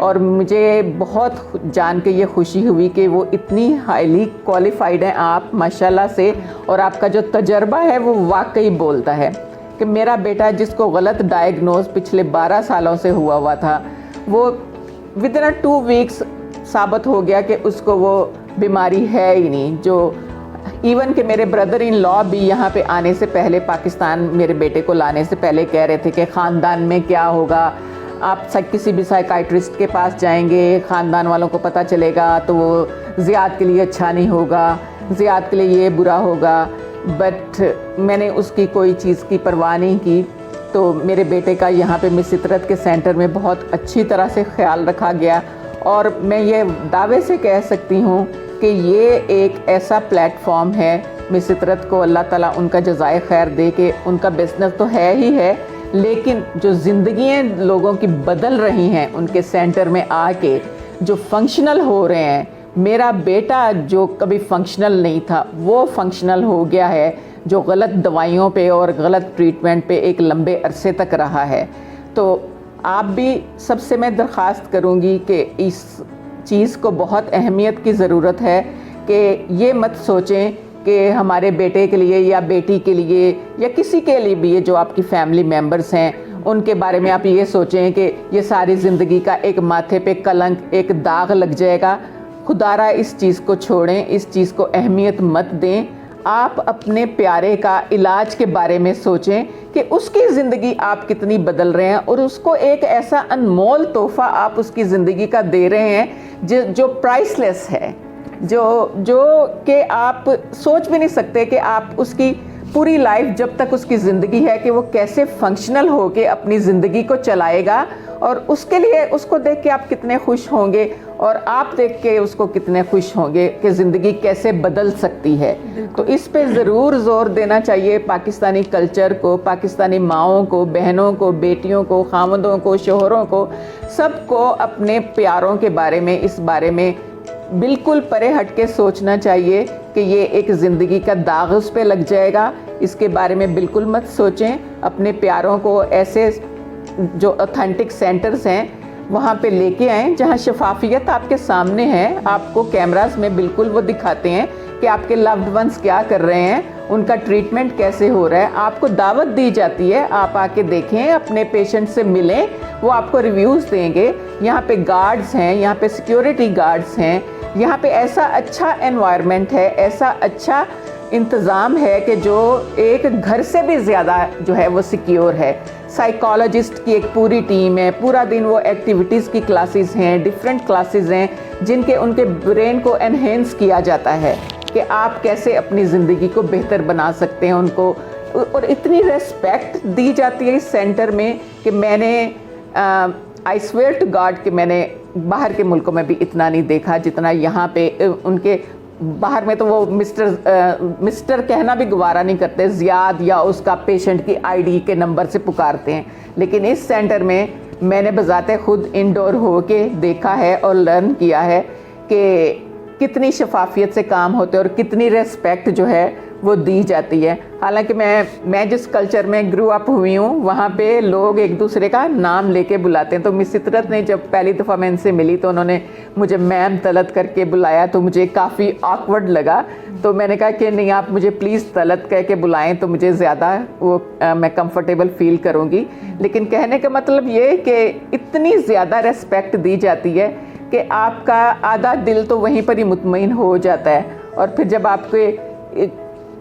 اور مجھے بہت جان کے یہ خوشی ہوئی کہ وہ اتنی ہائیلی کوالیفائڈ ہیں آپ ماشاءاللہ سے, اور آپ کا جو تجربہ ہے وہ واقعی بولتا ہے کہ میرا بیٹا جس کو غلط ڈائگنوز پچھلے 12 سالوں سے ہوا تھا, وہ ودن 2 ویکس ثابت ہو گیا کہ اس کو وہ بیماری ہے ہی نہیں. جو ایون کہ میرے بردر ان لا بھی یہاں پہ آنے سے پہلے, پاکستان میرے بیٹے کو لانے سے پہلے کہہ رہے تھے کہ خاندان میں کیا ہوگا, آپ کسی بھی سائیکائٹرسٹ کے پاس جائیں گے, خاندان والوں کو پتہ چلے گا تو وہ زیاد کے لیے اچھا نہیں ہوگا, زیاد کے لیے یہ برا ہوگا. بٹ میں نے اس کی کوئی چیز کی پرواہ نہیں کی. تو میرے بیٹے کا یہاں پہ مس عطرت کے سینٹر میں بہت اچھی طرح سے خیال رکھا گیا, اور میں یہ دعوے سے کہہ سکتی ہوں کہ یہ ایک ایسا پلیٹ فارم ہے. مس عطرت کو اللہ تعالیٰ ان کا جزائے خیر دے کہ ان کا بزنس تو ہے ہی ہے, لیکن جو زندگیاں لوگوں کی بدل رہی ہیں ان کے سینٹر میں آ کے, جو فنکشنل ہو رہے ہیں. میرا بیٹا جو کبھی فنکشنل نہیں تھا وہ فنکشنل ہو گیا ہے, جو غلط دوائیوں پہ اور غلط ٹریٹمنٹ پہ ایک لمبے عرصے تک رہا ہے. تو آپ بھی سب سے میں درخواست کروں گی کہ اس چیز کو بہت اہمیت کی ضرورت ہے کہ یہ مت سوچیں کہ ہمارے بیٹے کے لیے یا بیٹی کے لیے یا کسی کے لیے بھی جو آپ کی فیملی ممبرز ہیں ان کے بارے میں آپ یہ سوچیں کہ یہ ساری زندگی کا ایک ماتھے پہ کلنک, ایک داغ لگ جائے گا. خدارا اس چیز کو چھوڑیں, اس چیز کو اہمیت مت دیں. آپ اپنے پیارے کا علاج کے بارے میں سوچیں کہ اس کی زندگی آپ کتنی بدل رہے ہیں, اور اس کو ایک ایسا انمول تحفہ آپ اس کی زندگی کا دے رہے ہیں جو پرائس لیس ہے, جو کہ آپ سوچ بھی نہیں سکتے کہ آپ اس کی پوری لائف جب تک اس کی زندگی ہے کہ وہ کیسے فنکشنل ہو کے اپنی زندگی کو چلائے گا, اور اس کے لیے اس کو دیکھ کے آپ کتنے خوش ہوں گے, اور آپ دیکھ کے اس کو کتنے خوش ہوں گے کہ زندگی کیسے بدل سکتی ہے. تو اس پہ ضرور زور دینا چاہیے پاکستانی کلچر کو, پاکستانی ماؤں کو, بہنوں کو, بیٹیوں کو, خامندوں کو, شوہروں کو, سب کو اپنے پیاروں کے بارے میں, اس بارے میں بالکل پرے ہٹ کے سوچنا چاہیے کہ یہ ایک زندگی کا داغ اس پہ لگ جائے گا. اس کے بارے میں بالکل مت سوچیں. اپنے پیاروں کو ایسے جو اوتھینٹک سینٹرز ہیں وہاں پہ لے کے آئیں جہاں شفافیت آپ کے سامنے ہے, آپ کو کیمراز میں بالکل وہ دکھاتے ہیں کہ آپ کے لوڈ ونس کیا کر رہے ہیں, ان کا ٹریٹمنٹ کیسے ہو رہا ہے. آپ کو دعوت دی جاتی ہے, آپ آ کے دیکھیں, اپنے پیشنٹ سے ملیں, وہ آپ کو ریویوز دیں گے. یہاں پہ گارڈز ہیں, یہاں پہ سیکیورٹی گارڈز ہیں, یہاں پہ ایسا اچھا انوائرمنٹ ہے, ایسا اچھا انتظام ہے کہ جو ایک گھر سے بھی زیادہ جو ہے وہ سیکیور ہے. سائیکالوجسٹ کی ایک پوری ٹیم ہے, پورا دن وہ ایکٹیویٹیز کی کلاسز ہیں, ڈیفرنٹ کلاسز ہیں جن کے ان کے برین کو انہینس کیا جاتا ہے کہ آپ کیسے اپنی زندگی کو بہتر بنا سکتے ہیں ان کو. اور اتنی ریسپیکٹ دی جاتی ہے اس سینٹر میں کہ میں نے آئی سویئر ٹو گاڈ کہ میں نے باہر کے ملکوں میں بھی اتنا نہیں دیکھا جتنا یہاں پہ. ان کے باہر میں تو وہ مسٹر کہنا بھی گوارا نہیں کرتے, زیاد یا اس کا پیشنٹ کی آئی ڈی کے نمبر سے پکارتے ہیں. لیکن اس سینٹر میں میں نے بذات خود انڈور ہو کے دیکھا ہے اور لرن کیا ہے کہ کتنی شفافیت سے کام ہوتے ہیں اور کتنی ریسپیکٹ جو ہے وہ دی جاتی ہے. حالانکہ میں جس کلچر میں گرو اپ ہوئی ہوں وہاں پہ لوگ ایک دوسرے کا نام لے کے بلاتے ہیں. تو مس عطرت نے جب پہلی دفعہ میں ان سے ملی تو انہوں نے مجھے میم طلعت کر کے بلایا, تو مجھے کافی آکورڈ لگا. تو میں نے کہا کہ نہیں, آپ مجھے پلیز طلعت کہہ کے بلائیں تو مجھے زیادہ وہ میں کمفرٹیبل فیل کروں گی. لیکن کہنے کا مطلب یہ کہ اتنی زیادہ ریسپیکٹ دی جاتی ہے کہ آپ کا آدھا دل تو وہیں پر ہی مطمئن ہو جاتا ہے. اور پھر جب آپ کے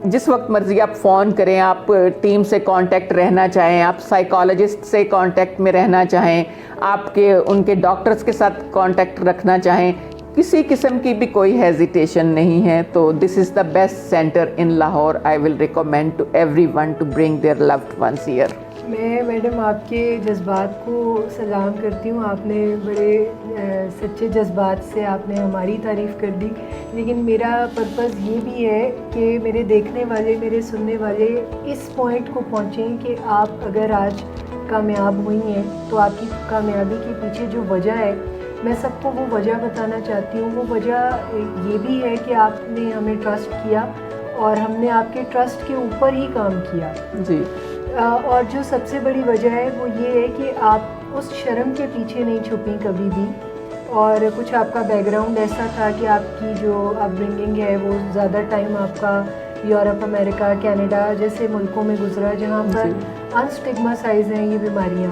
جس وقت مرضی آپ فون کریں, آپ ٹیم سے کانٹیکٹ رہنا چاہیں, آپ سائیکالوجسٹ سے کانٹیکٹ میں رہنا چاہیں, آپ کے ان کے ڈاکٹرز کے ساتھ کانٹیکٹ رکھنا چاہیں, کسی قسم کی بھی کوئی ہیزیٹیشن نہیں ہے. تو this is the best centre in Lahore. I will recommend to everyone to bring their loved ones here. میں میڈم آپ کے جذبات کو سلام کرتی ہوں. آپ نے بڑے سچے جذبات سے آپ نے ہماری تعریف کر دی, لیکن میرا پرپز یہ بھی ہے کہ میرے دیکھنے والے, میرے سننے والے اس پوائنٹ کو پہنچیں کہ آپ اگر آج کامیاب ہوئی ہیں تو آپ کی کامیابی کے پیچھے جو وجہ ہے, میں سب کو وہ وجہ بتانا چاہتی ہوں. وہ وجہ یہ بھی ہے کہ آپ نے ہمیں ٹرسٹ کیا اور ہم نے آپ کے ٹرسٹ کے اوپر ہی کام کیا. جی. اور جو سب سے بڑی وجہ ہے وہ یہ ہے کہ آپ اس شرم کے پیچھے نہیں چھپیں کبھی بھی اور کچھ آپ کا بیک گراؤنڈ ایسا تھا کہ آپ کی جو اپ برنگنگ ہے وہ زیادہ ٹائم آپ کا یورپ، امریکہ، کینیڈا جیسے ملکوں میں گزرا جہاں پر انسٹگماسائز ہیں یہ بیماریاں،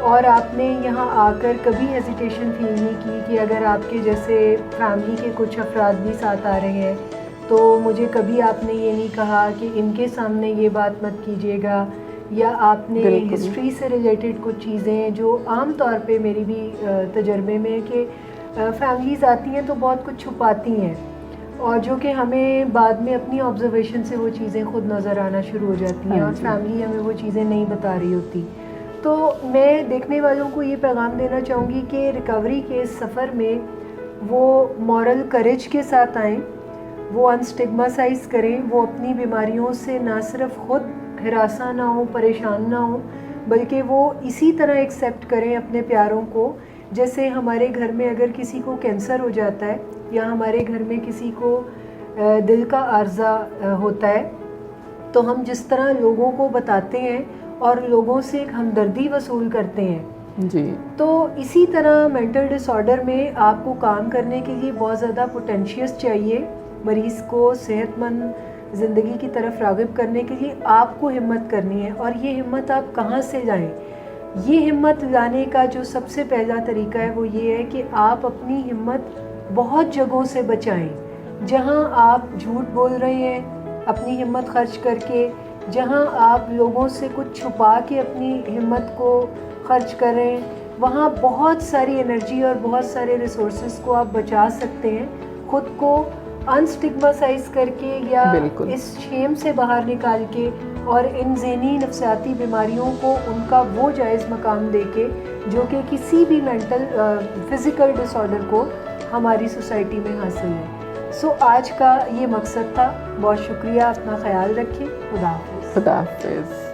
اور آپ نے یہاں آ کر کبھی ہیزیٹیشن فیل نہیں کی کہ اگر آپ کے جیسے فیملی کے کچھ افراد بھی ساتھ آ رہے ہیں تو مجھے کبھی آپ نے یہ نہیں کہا کہ ان کے سامنے یہ بات مت کیجیے گا، یا آپ نے ہسٹری سے ریلیٹڈ کچھ چیزیں جو عام طور پہ میری بھی تجربے میں کہ فیملیز آتی ہیں تو بہت کچھ چھپاتی ہیں، اور جو کہ ہمیں بعد میں اپنی آبزرویشن سے وہ چیزیں خود نظر آنا شروع ہو جاتی ہیں اور فیملی ہمیں وہ چیزیں نہیں بتا رہی ہوتی. تو میں دیکھنے والوں کو یہ پیغام دینا چاہوں گی کہ ریکوری کے اس سفر میں وہ مورل کریج کے ساتھ آئیں، وہ انسٹگماسائز کریں، وہ اپنی بیماریوں سے نہ صرف خود ہراساں نہ ہوں، پریشان نہ ہوں، بلکہ وہ اسی طرح ایکسیپٹ کریں اپنے پیاروں کو جیسے ہمارے گھر میں اگر کسی کو کینسر ہو جاتا ہے یا ہمارے گھر میں کسی کو دل کا عارضہ ہوتا ہے تو ہم جس طرح لوگوں کو بتاتے ہیں اور لوگوں سے ایک ہمدردی وصول کرتے ہیں جی، تو اسی طرح مینٹل ڈس آرڈر میں آپ کو کام کرنے کے لیے بہت زیادہ پوٹینشیس چاہیے. مریض کو صحت مند زندگی کی طرف راغب کرنے کے لیے آپ کو ہمت کرنی ہے، اور یہ ہمت آپ کہاں سے لائیں؟ یہ ہمت لانے کا جو سب سے پہلا طریقہ ہے وہ یہ ہے کہ آپ اپنی ہمت بہت جگہوں سے بچائیں. جہاں آپ جھوٹ بول رہے ہیں اپنی ہمت خرچ کر کے، جہاں آپ لوگوں سے کچھ چھپا کے اپنی ہمت کو خرچ کریں، وہاں بہت ساری انرجی اور بہت سارے ریسورسز کو آپ بچا سکتے ہیں خود کو انسٹگماسائز کر کے یا اس شیم سے باہر نکال کے اور ان ذہنی نفسیاتی بیماریوں کو ان کا وہ جائز مقام دے کے جو کہ کسی بھی مینٹل فزیکل ڈس آرڈر کو ہماری سوسائٹی میں حاصل ہے. سو آج کا یہ مقصد تھا. بہت شکریہ، اپنا خیال رکھیں. خدا حافظ. خدا حافظ.